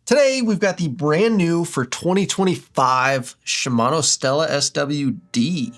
Today, we've got the brand new for 2025 Shimano Stella SW D.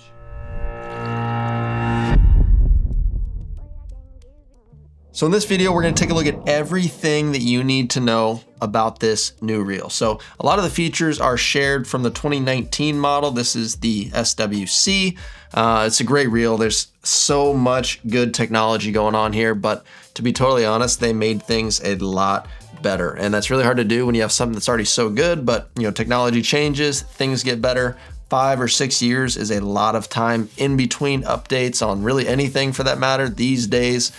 So in this video, we're going to take a look at everything that you need to know about this new reel. So a lot of the features are shared from the 2019 model. This is the SWC. It's a great reel. There's so much good technology going on here, but to be totally honest, they made things a lot better. And that's really hard to do when you have something that's already so good, but technology changes, things get better. 5 or 6 years is a lot of time in between updates on really anything for that matter. These days,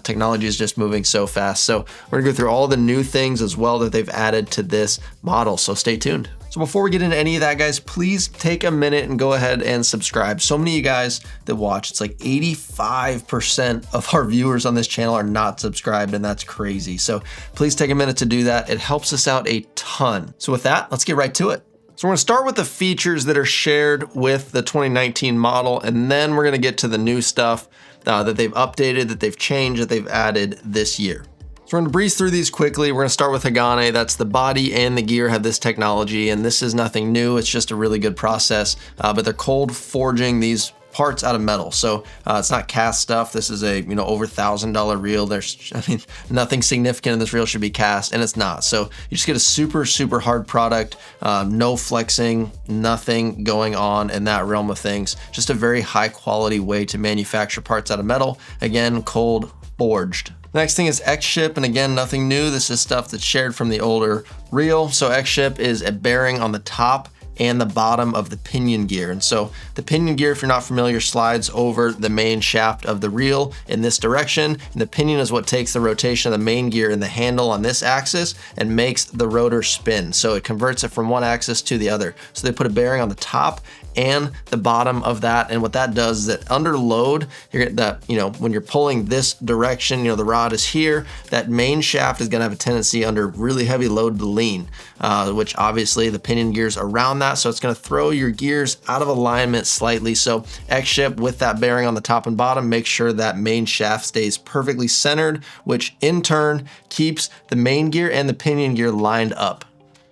technology is just moving so fast. So we're gonna go through all the new things as well that they've added to this model. So stay tuned. So before we get into any of that, guys, please take a minute and go ahead and subscribe. So many of you guys that watch, it's like 85% of our viewers on this channel are not subscribed, and that's crazy. So please take a minute to do that. It helps us out a ton. So with that, let's get right to it. So we're gonna start with the features that are shared with the 2019 model, and then we're gonna get to the new stuff that they've updated, that they've changed, that they've added this year. So we're gonna breeze through these quickly. We're gonna start with Hagane. That's the body and the gear have this technology, and this is nothing new. It's just a really good process, but they're cold forging these parts out of metal. So it's not cast stuff. This is a over $1,000 reel. Nothing significant in this reel should be cast, and it's not. So you just get a super hard product, no flexing, nothing going on in that realm of things. Just a very high quality way to manufacture parts out of metal. Again, cold forged. Next thing is XShip, and again, nothing new. This is stuff that's shared from the older reel. So XShip is a bearing on the top and the bottom of the pinion gear. And so the pinion gear, if you're not familiar, slides over the main shaft of the reel in this direction. And the pinion is what takes the rotation of the main gear in the handle on this axis and makes the rotor spin. So it converts it from one axis to the other. So they put a bearing on the top and the bottom of that. And what that does is that under load, when you're pulling this direction, the rod is here, that main shaft is gonna have a tendency under really heavy load to lean, which obviously the pinion gear's around that. So it's gonna throw your gears out of alignment slightly. So XShip with that bearing on the top and bottom, make sure that main shaft stays perfectly centered, which in turn keeps the main gear and the pinion gear lined up.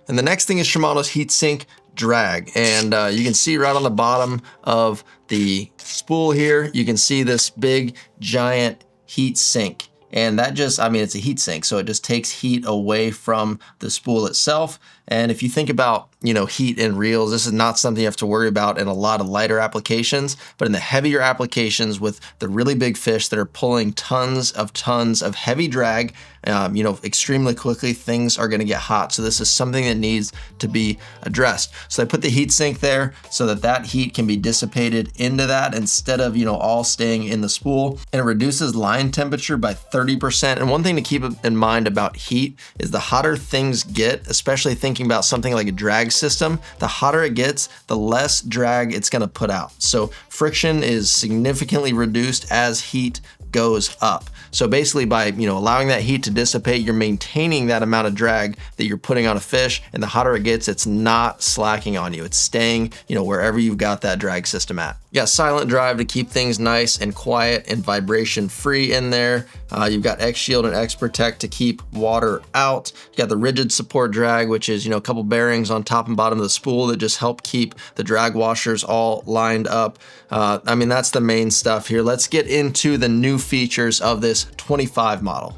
And the next thing is Shimano's heatsink drag, and you can see right on the bottom of the spool here, you can see this big giant heat sink, and that just, it's a heat sink, so it just takes heat away from the spool itself. And if you think about heat in reels, this is not something you have to worry about in a lot of lighter applications, but in the heavier applications with the really big fish that are pulling tons of heavy drag, extremely quickly, things are gonna get hot. So this is something that needs to be addressed. So they put the heat sink there so that heat can be dissipated into that instead of, all staying in the spool. And it reduces line temperature by 30%. And one thing to keep in mind about heat is the hotter things get, especially thinking about something like a drag system, the hotter it gets, the less drag it's gonna put out. So friction is significantly reduced as heat goes up. So basically by allowing that heat to dissipate, you're maintaining that amount of drag that you're putting on a fish, and the hotter it gets, it's not slacking on you. It's staying wherever you've got that drag system at. You got silent drive to keep things nice and quiet and vibration free in there. You've got X Shield and X Protect to keep water out. You got the rigid support drag, which is a couple bearings on top and bottom of the spool that just help keep the drag washers all lined up. That's the main stuff here. Let's get into the new features of this 25 model.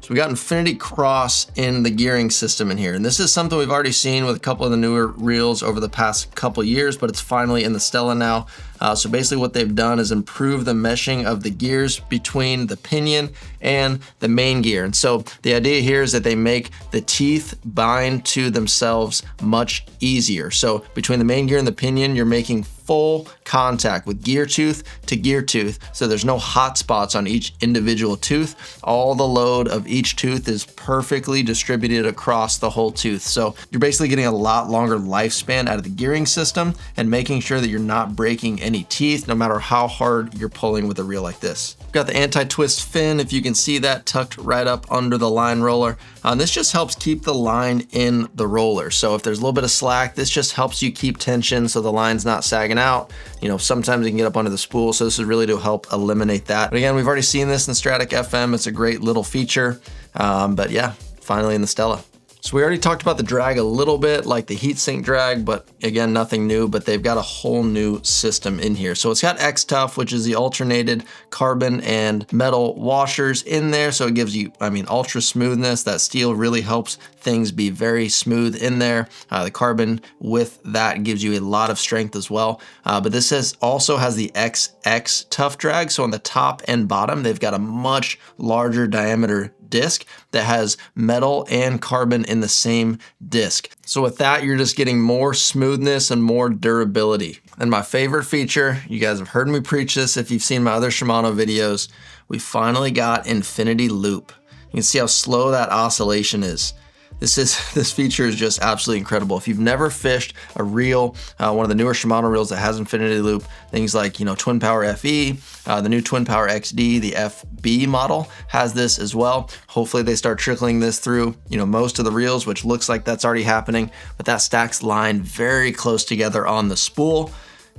So we got Infinity Cross in the gearing system in here. And this is something we've already seen with a couple of the newer reels over the past couple years, but it's finally in the Stella now. So basically what they've done is improve the meshing of the gears between the pinion and the main gear. And so the idea here is that they make the teeth bind to themselves much easier. So between the main gear and the pinion, you're making full contact with gear tooth to gear tooth. So there's no hot spots on each individual tooth. All the load of each tooth is perfectly distributed across the whole tooth. So you're basically getting a lot longer lifespan out of the gearing system and making sure that you're not breaking any teeth, no matter how hard you're pulling with a reel like this. We've got the anti-twist fin, if you can see that, tucked right up under the line roller. This just helps keep the line in the roller. So if there's a little bit of slack, this just helps you keep tension so the line's not sagging out. Sometimes it can get up under the spool, so this is really to help eliminate that. But again, we've already seen this in Stratic FM. It's a great little feature, but yeah, finally in the Stella. So we already talked about the drag a little bit, like the heatsink drag, but again, nothing new, but they've got a whole new system in here. So it's got X-Tough, which is the alternated carbon and metal washers in there. So it gives you, I mean, ultra smoothness. That steel really helps things be very smooth in there. The carbon with that gives you a lot of strength as well. But this also has the XX Tough drag. So on the top and bottom, they've got a much larger diameter disc that has metal and carbon in the same disc. So with that, you're just getting more smoothness and more durability. And my favorite feature, you guys have heard me preach this if you've seen my other Shimano videos, we finally got infinity loop. You can see how slow that oscillation is. This feature is just absolutely incredible. If you've never fished a reel, one of the newer Shimano reels that has infinity loop, things like, you know, Twin Power FE, the new Twin Power XD, the FB model has this as well. Hopefully they start trickling this through, you know, most of the reels, which looks like that's already happening, but that stacks line very close together on the spool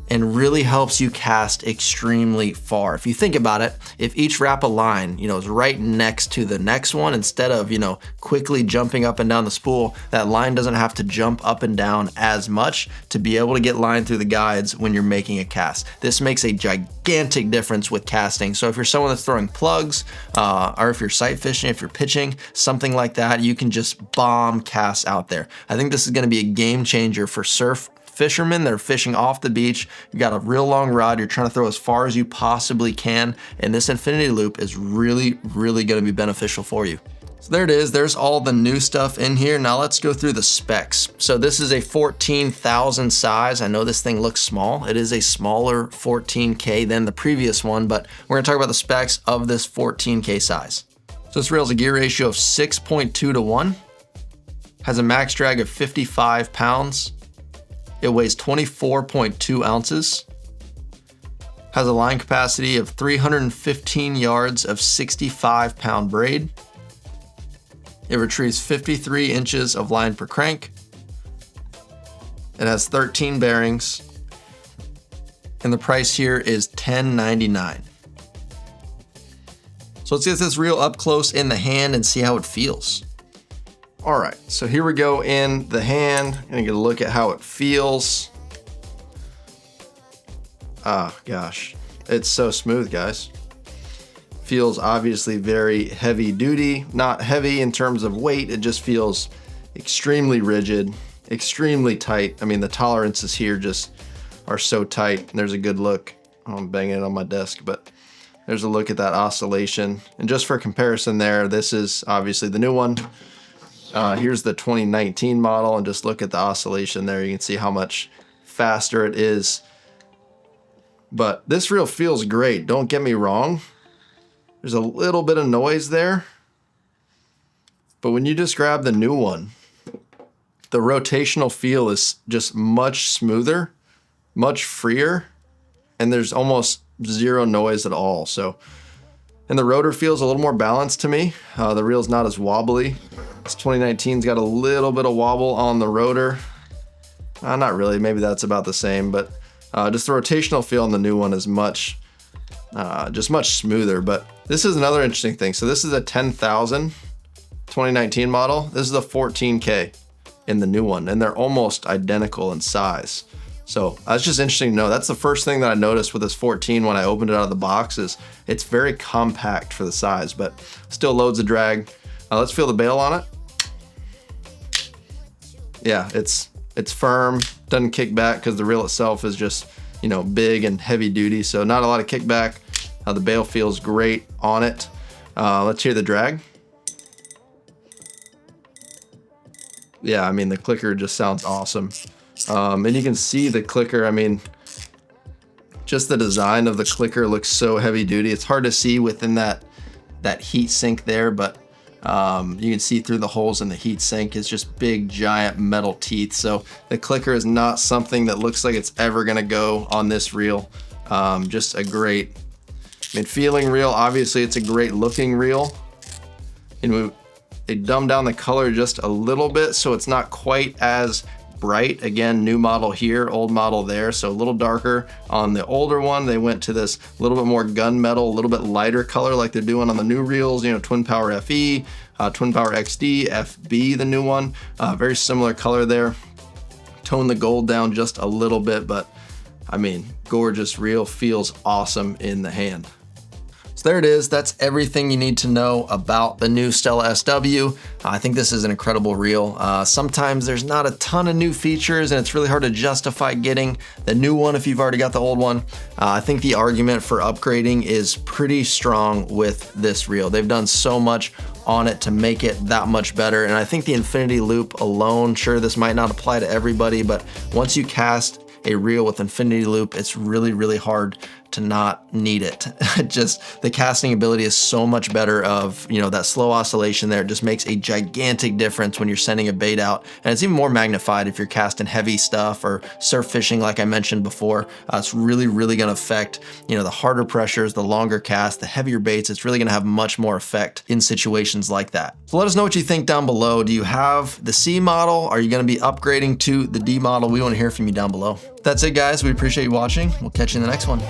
and really helps you cast extremely far. If you think about it, if each wrap of line, you know, is right next to the next one, instead of, you know, quickly jumping up and down the spool, that line doesn't have to jump up and down as much to be able to get line through the guides when you're making a cast. This makes a gigantic difference with casting. So if you're someone that's throwing plugs, or if you're sight fishing, if you're pitching, something like that, you can just bomb casts out there. I think this is gonna be a game changer for surf fishermen that are fishing off the beach. You got a real long rod, you're trying to throw as far as you possibly can, and this infinity loop is really gonna be beneficial for you. So there it is, there's all the new stuff in here. Now let's go through the specs. So this is a 14,000 size. I know this thing looks small. It is a smaller 14K than the previous one, but we're gonna talk about the specs of this 14K size. So this reel has a gear ratio of 6.2 to 1, has a max drag of 55 pounds, it weighs 24.2 ounces, has a line capacity of 315 yards of 65-pound braid. It retrieves 53 inches of line per crank. It has 13 bearings, and the price here is $10.99. So let's get this reel up close in the hand and see how it feels. All right, so here we go in the hand. I'm gonna get a look at how it feels. Ah, gosh, it's so smooth, guys. Feels obviously very heavy duty, not heavy in terms of weight. It just feels extremely rigid, extremely tight. I mean, the tolerances here just are so tight. There's a good look. I'm banging it on my desk, but there's a look at that oscillation. And just for comparison there, this is obviously the new one. Here's the 2019 model, and just look at the oscillation there. You can see how much faster it is. But this reel feels great, don't get me wrong. There's a little bit of noise there. But when you just grab the new one, the rotational feel is just much smoother, much freer, and there's almost zero noise at all. So, and the rotor feels a little more balanced to me. The reel's not as wobbly. This 2019's got a little bit of wobble on the rotor. Not really, maybe that's about the same, but just the rotational feel on the new one is much smoother. But this is another interesting thing. So this is a 10,000 2019 model. This is a 14K in the new one, and they're almost identical in size. So that's just interesting to know. That's the first thing that I noticed with this 14 when I opened it out of the box, is it's very compact for the size, but still loads of drag. Let's feel the bail on it. Yeah, it's firm, doesn't kick back because the reel itself is just, you know, big and heavy duty, so not a lot of kickback. The bail feels great on it. Let's hear the drag. Yeah, I mean, the clicker just sounds awesome. And you can see the clicker, I mean, just the design of the clicker looks so heavy duty. It's hard to see within that heat sink there, but you can see through the holes in the heat sink. It's just big, giant metal teeth. So the clicker is not something that looks like it's ever gonna go on this reel. Just a great, I mean, feeling reel. Obviously, it's a great looking reel. And they dumbed down the color just a little bit, so it's not quite as bright. Again, new model here, old model there, so a little darker on the older one. They went to this little bit more gunmetal, a little bit lighter color like they're doing on the new reels, you know, Twin Power FE, Twin Power XD, FB, the new one. Very similar color there. Tone the gold down just a little bit, but I mean, gorgeous reel, feels awesome in the hand. So there it is. That's everything you need to know about the new Stella SW. I think this is an incredible reel. Sometimes there's not a ton of new features and it's really hard to justify getting the new one if you've already got the old one. I think the argument for upgrading is pretty strong with this reel. They've done so much on it to make it that much better. And I think the infinity loop alone, sure, this might not apply to everybody, but once you cast a reel with infinity loop, it's really, really hard to not need it. Just the casting ability is so much better of, you know, that slow oscillation there. It just makes a gigantic difference when you're sending a bait out. And it's even more magnified if you're casting heavy stuff or surf fishing, like I mentioned before. It's really, really gonna affect, you know, the harder pressures, the longer cast, the heavier baits. It's really gonna have much more effect in situations like that. So let us know what you think down below. Do you have the C model? Are you gonna be upgrading to the D model? We wanna hear from you down below. That's it, guys. We appreciate you watching. We'll catch you in the next one.